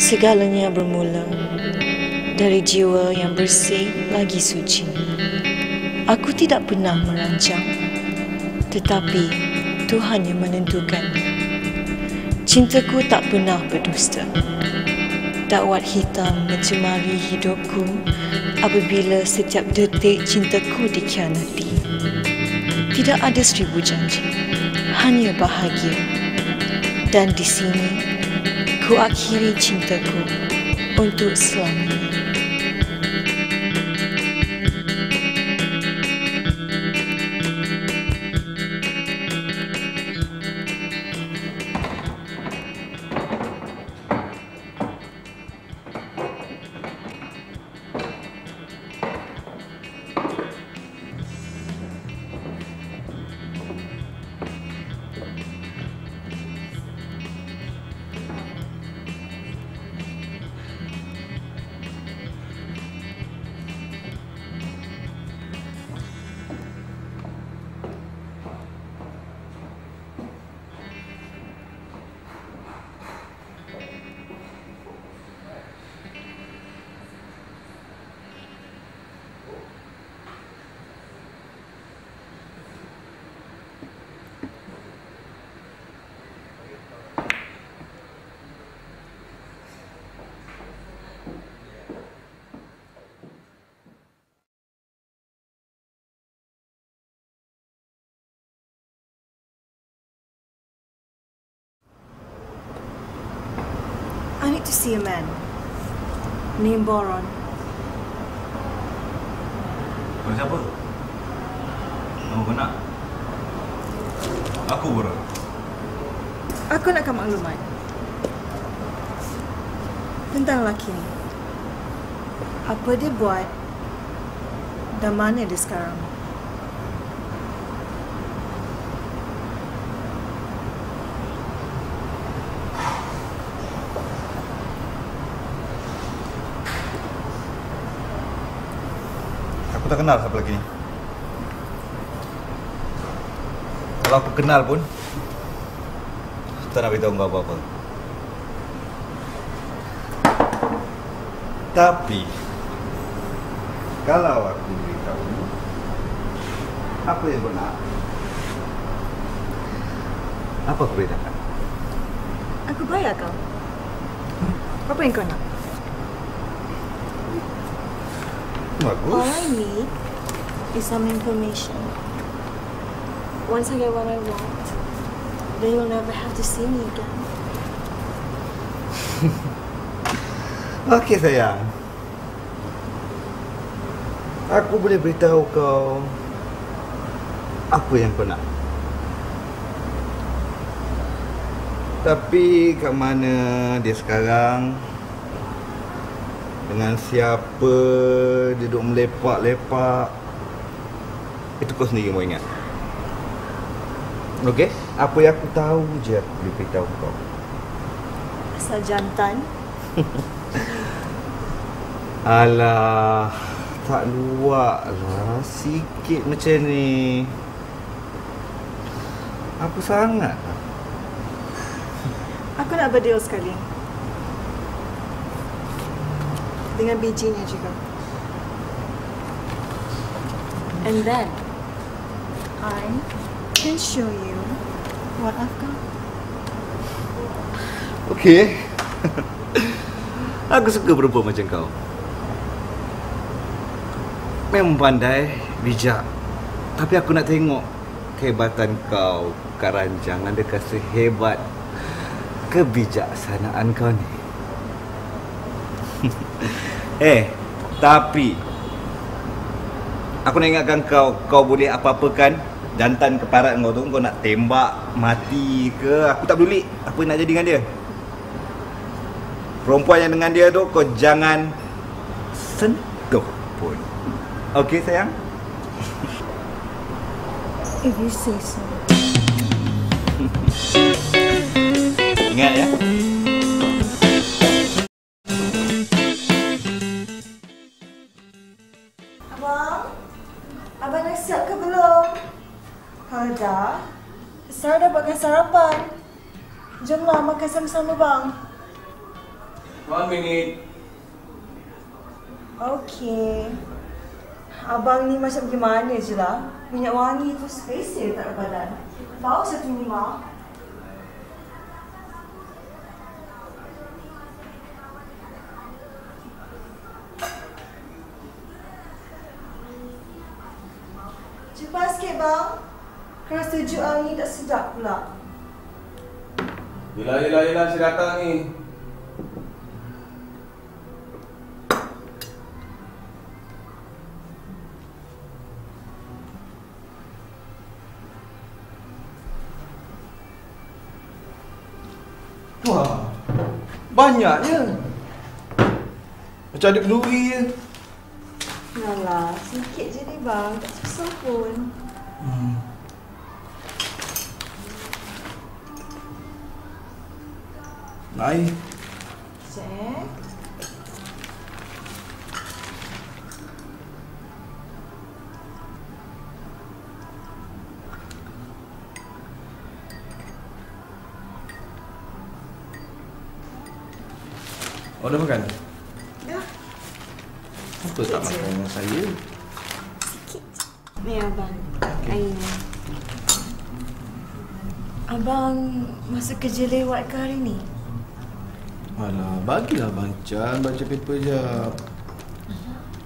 Segalanya bermula dari jiwa yang bersih lagi suci. Aku tidak pernah merancang, tetapi Tuhan yang menentukannya. Cintaku tak pernah berdusta. Dakwat hitam mencemari hidupku apabila setiap detik cintaku dikhianati. Tidak ada 1000 janji, hanya bahagia. Dan di sini, ku akhiri cintaku untuk selamanya. I need to see a man named Boron. Kau siapa? Kamu kau nak? Aku Boron. Aku nakkan maklumat tentang lelaki ni. Apa dia buat dan mana dia sekarang. Aku tak kenal siapa lagi ni. Kalau aku kenal pun, tak nak beritahu kau apa-apa. Tapi kalau aku beritahu apa yang kau nak, apa aku boleh dapat? Aku bayar kau. Apa yang kau nak? Bagus. All I need is some information. Once I get what I want, then you'll never have to see me again. Okey sayang. Aku boleh beritahu kau apa yang kau nak. Tapi kat mana dia sekarang, dengan siapa dia duduk melepak-lepak, itu kau sendiri mau ingat. Okey? Apa yang aku tahu je aku boleh beritahu kau. Asal jantan. Alah, tak luak lah. Sikit macam ni. Apa sangat lah. Aku nak berdeal sekali. Dengan bijinya juga. And then, I can show you what I've got. Okey. Aku suka perempuan macam kau. Memang pandai, bijak. Tapi aku nak tengok kehebatan kau kat rancangan dia sehebat kebijaksanaan kau ni. Tapi aku nak ingatkan kau, kau boleh apa-apakan jantan keparat kau tu. Kau nak tembak, mati ke, aku tak peduli apa nak jadi dengan dia. Perempuan yang dengan dia tu kau jangan sentuh pun. Okey sayang? If you say so. Ingat ya. Abang? Abang dah siap ke belum? Kalau dah, Saya dah buatkan sarapan. Jomlah makan sama-sama bang. 1 minute. Okey. Abang ni macam gimana je lah. Minyak wangi tu spesial tak ada badan. Bau satu rumah. Cepat sikit bang. Kerana sejuk angin tak sedap pula. Yelah, saya datang ni. Wah, banyaknya. Macam ada kenduri je. Alah, sikit je ni bang. Tak susah pun. Naik. Cek. Oh, dah makan? Dah. Apa tak makan dengan saya? Sikit je. Ni abang. Airnya. Abang masuk kerja lewat ke hari ni? Alah, bagilah Abang Chan baca paper jap.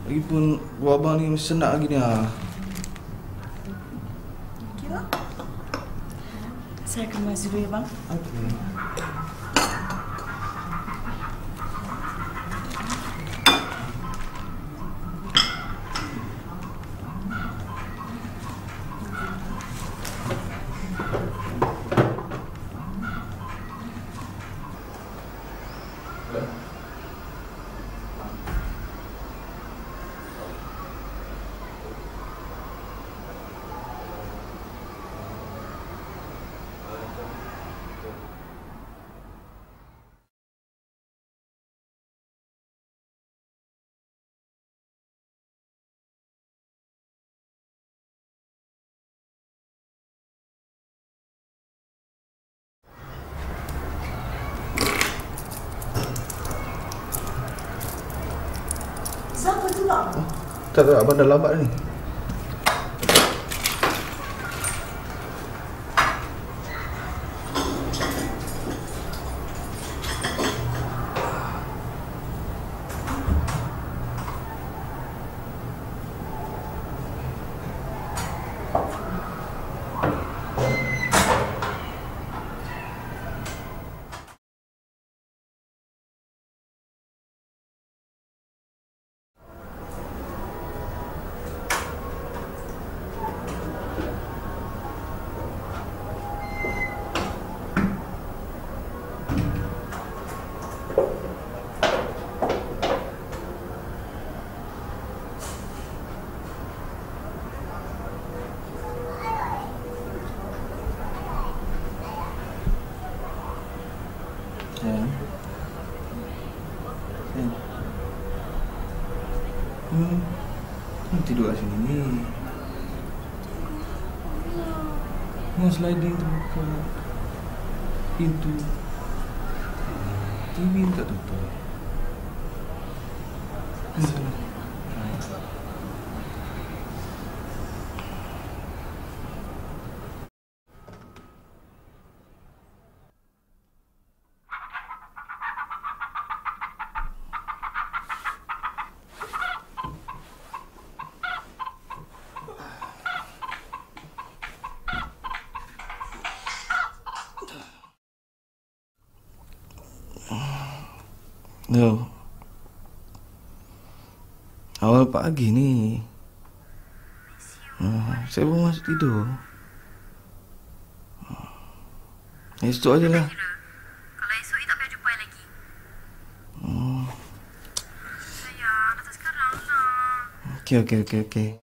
Lagipun buat abang ni senang lagi ni lah. Okey bang. Saya akan masuk dulu ya bang. Okey. Siapa tu bang? Tak, abang dah lambat ni. Tidur kat sini ni. Yang sliding tu buka pintu. TV tak tutup. Yo. Awal pagi ni. Saya baru masuk tidur. Esok aje lah. Kalau esok tak payah jumpa lagi. Sayang, datang sekarang lah. Okey.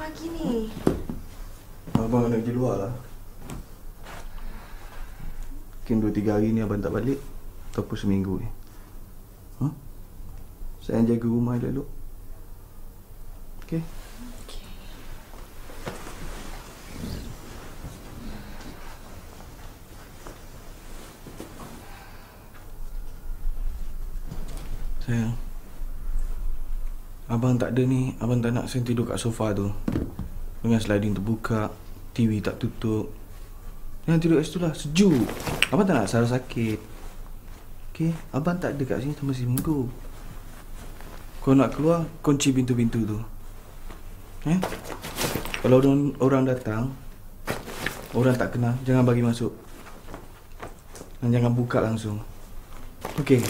pagi ni? Abang nak pergi luar lah. Mungkin 2-3 hari ni abang tak balik. Ataupun seminggu ni. Saya jaga rumah elok-elok. Okey? Sayang, abang tak ada ni. Abang tak nak saya tidur kat sofa tu dengan sliding terbuka, TV tak tutup. Jangan tidur kat situ lah, sejuk. Abang tak nak Sarah sakit. Okey, abang tak ada kat sini selama seminggu. Kau nak keluar, kunci pintu-pintu tu. Kalau orang datang, orang tak kenal, jangan bagi masuk. Dan jangan buka langsung. Okey.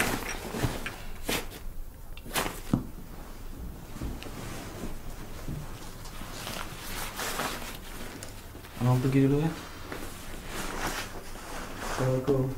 Abang pergi dulu ya. Assalamualaikum.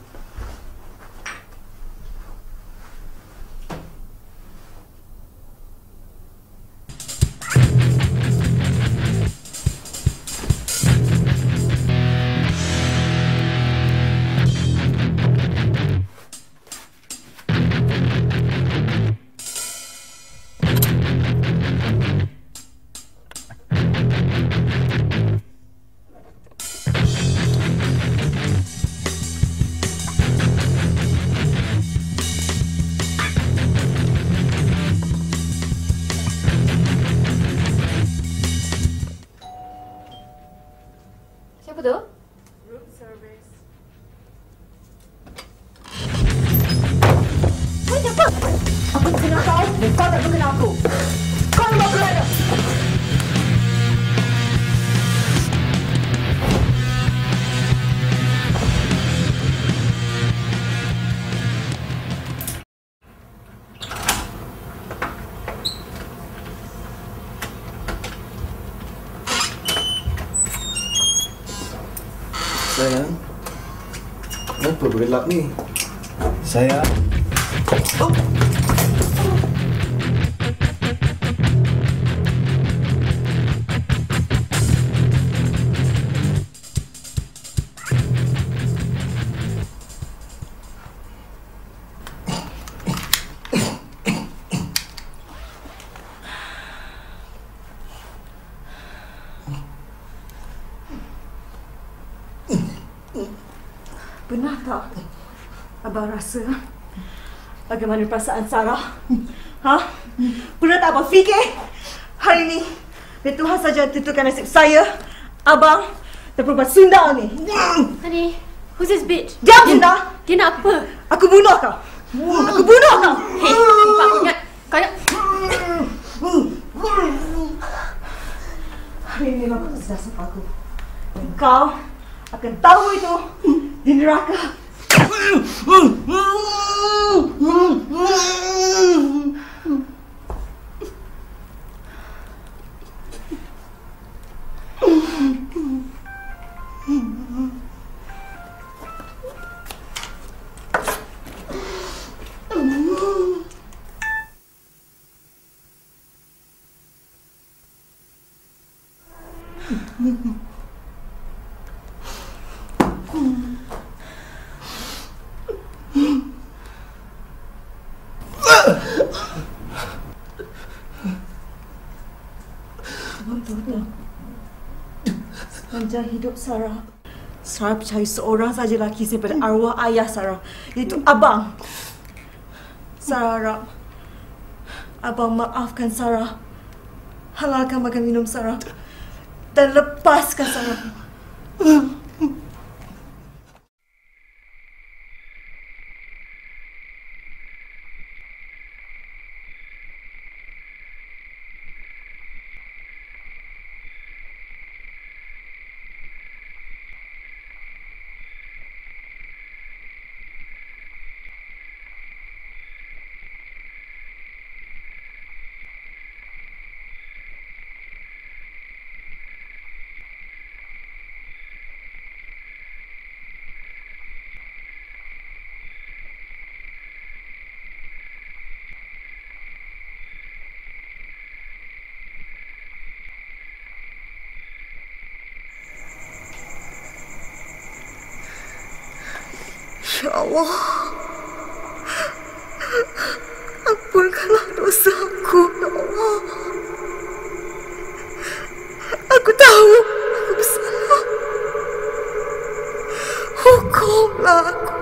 Siapa tu? Room service. Kau siapa? Aku tak kenal kau dan kau tak kenal aku. Kau mau ke mana? Sayang, kenapa bergelap ni? Sayang. Benar tak? Abang rasa bagaimana perasaan Sarah? Pernah tak abang fikir hari ni biar Tuhan saja tentukan nasib saya, abang dan perempuan Sunda ni. Honey, who's this bitch? Diam, Sunda! Dia nak apa? Aku bunuh kau! Aku bunuh kau! Hei, kau ingat? Kau ingat? Hari ini memang kau sudah sampai aku. Dan kau akan tahu itu di neraka. Sepanjang hidup Sarah, Sarah percaya seorang saja lelaki daripada arwah ayah Sarah, iaitu abang. Sarah harap abang maafkan Sarah, halalkan makan minum Sarah dan lepaskan Sarah. Ya Allah, ampunkanlah dosaku, ya Allah. Aku tahu aku bersalah. Hukumlah aku.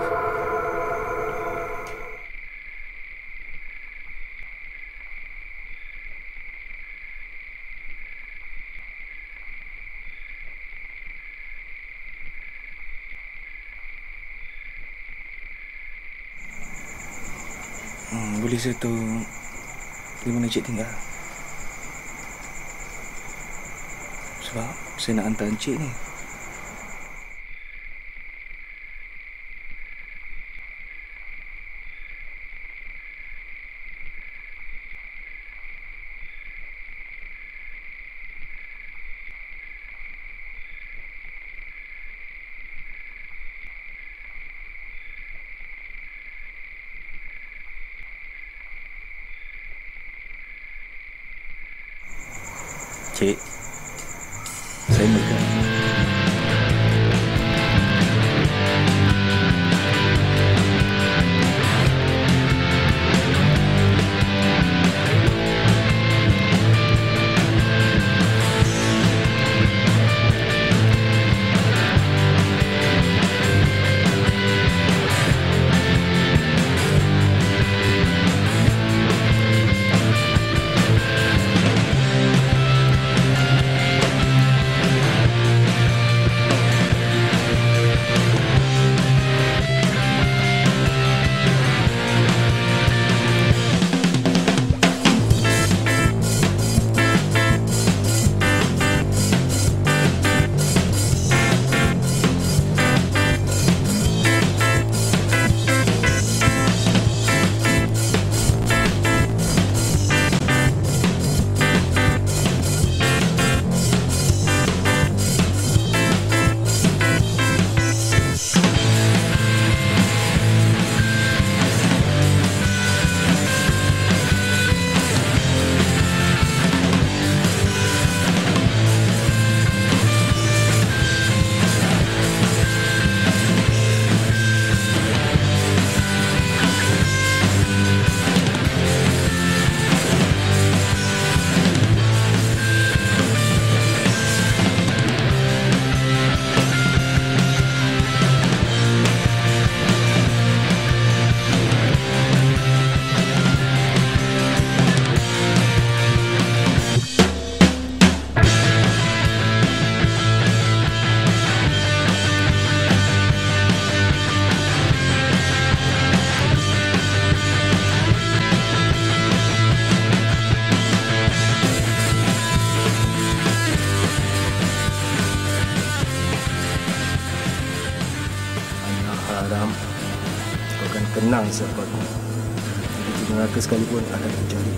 Boleh saya tahu di mana Encik tinggal? Sebab saya nak hantar Encik ni. Cik, saya Mega. Haram, kau akan kenang sahabatmu. Di neraka sekalipun akan mencari.